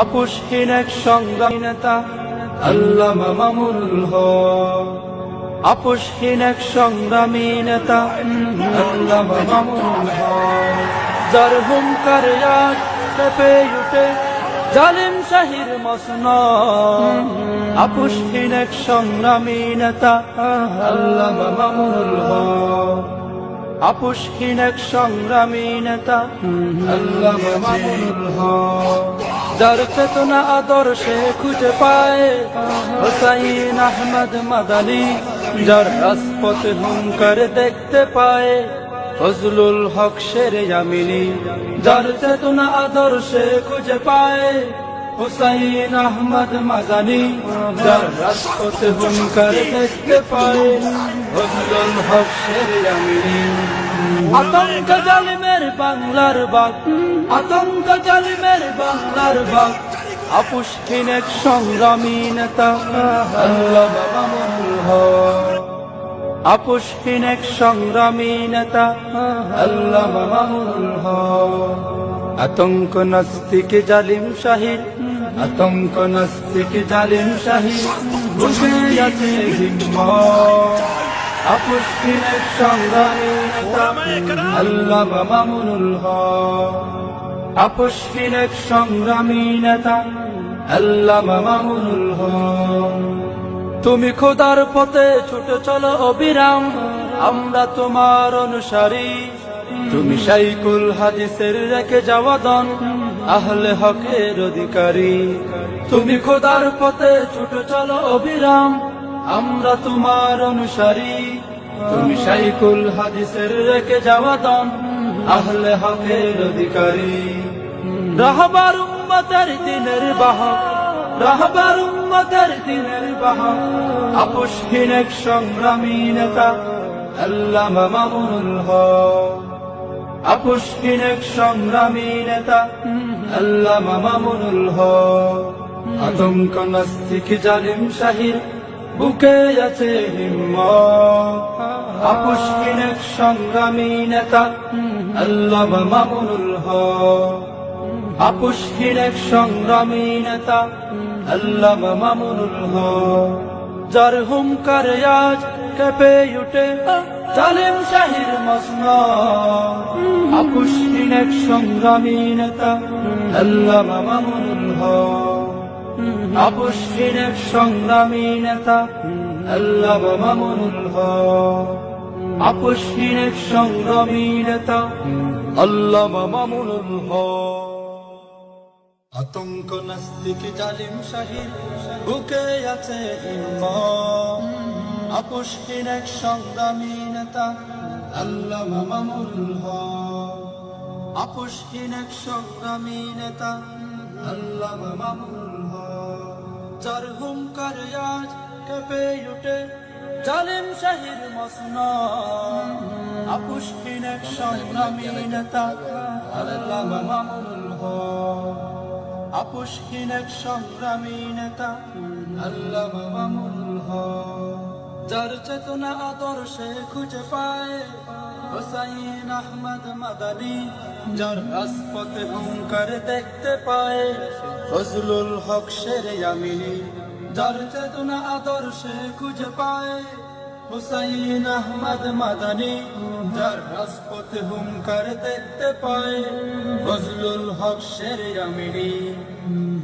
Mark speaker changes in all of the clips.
Speaker 1: আপোষহীন এক সংগ্রামী নেতা আল্লামা মামুনুল হক। আপোষহীন এক সংগ্রামী নেতা আল্লামা মামুনুল হক। যার হুঙ্কার আজ কেঁপে উঠে জালিম শাহির মসনদ। আপোষহীন এক সংগ্রামী নেতা আল্লামা মামুনুল হক। আপোষহীন এক সংগ্রামী নেতা আল্লামা মামুনুল হক। যার চেতনা আদর্শে খুঁজে পায় হুসাইন আহমদ মাদানী। যার রাজপথে হুঙ্কার দেখতে পায় ফজলুল হক শেরে আমিনী। যার চেতনা আদর্শে খুঁজে পায় হুসাইন আহমদ মাদানী। যার রাজপথে হুঙ্কার দেখতে পায় ফজলুল হক শেরে আমিনী। আতঙ্ক জালিমের বাংলার বাগ, আতঙ্ক জালিমের বাংলার বাগ। আপোষহীন এক সংগ্রামী নেতা আল্লামা মামুনুল হক। আপোষহীন এক সংগ্রামী নেতা আল্লামা মামুনুল হক। আতঙ্ক নাস্তিক জালিম শাহির, আতঙ্ক নাস্তিক জালিম শাহির বুঝে আছে হিম্মত। আপোষহীন এক সংগ্রামী নেতা আল্লামা মামুনুল হক। আপোষহীন এক সংগ্রামী নেতা আল্লামা মামুনুল হক। তুমি খোদার পথে ছুটে চলো অবিরাম, আমরা তোমার অনুসারী। তুমি শাইখুল হাদিসের রেখে যাওয়া দন, আহলে হকের অধিকারী। তুমি খোদার পথে ছুটে চলো অবিরাম, আমরা তোমার অনুসারী। তুমি শাইখুল হাদিসের রেখে যাওয়া দন, আহলে হকের অধিকারী। রাহবার উম্মতের দিনের বাহক, রাহবার উম্মতের দিনের বাহক। আপোষহীন এক সংগ্রামী নেতা আল্লামা মামুনুল হক। আপোষহীন এক সংগ্রামী নেতা আল্লামা মামুনুল হক। আতঙ্ক নাস্তিক জালিম শাহির বুকে আছে হিম্মত। আপোষহীন এক সংগ্রামী নেতা আল্লামা মামুনুল হক। আপোষহীন এক সংগ্রামী নেতা আল্লামা মামুনুল হক। যার হুঙ্কার আজ কেঁপে উঠে জালিম শাহির মসনদ। আপোষহীন এক সংগ্রামী নেতা আল্লামা মামুনুল হক। আপোষহীন এক সংগ্রামী নেতা আল্লামা মামুনুল হক। আপোষহীন এক সংগ্রামী নেতা আল্লামা মামুনুল হক। আতঙ্ক নাস্তিক জালিম শাহির বুকে আছে হিম্মত। আপোষহীন এক সংগ্রামী নেতা আল্লামা মামুনুল হক। আপোষহীন এক সংগ্রামী নেতা আল্লামা মামুনুল হক। যার হুঙ্কার আজ কেঁপে উঠে জালিম শাহির মসনদ। আপোষহীন এক সংগ্রামী নেতা আল্লামা মামুনুল হক। আপোষহীন এক সংগ্রামী নেতা আল্লামা মামুনুল হক। যার চেতনা আদর্শে খুঁজে পায় হুসাইন আহমদ মাদানী। যার রাজপথে হুঙ্কার দেখতে পায় ফজলুল হক শেরে আমিনী। যার চেতনা আদর্শে খুঁজে পায় হুসাইন আহমদ মাদানী। যার রাজপথে হুঙ্কার দেখতে পায় ফজলুল হক শেরে আমিনী।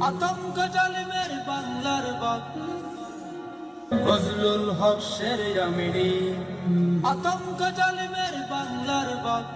Speaker 1: আতঙ্ক জালিমের বাংলার বাগ, ফজলুল হক শেরে আমিনী। আতঙ্ক জালিমের বাংলার বাগ।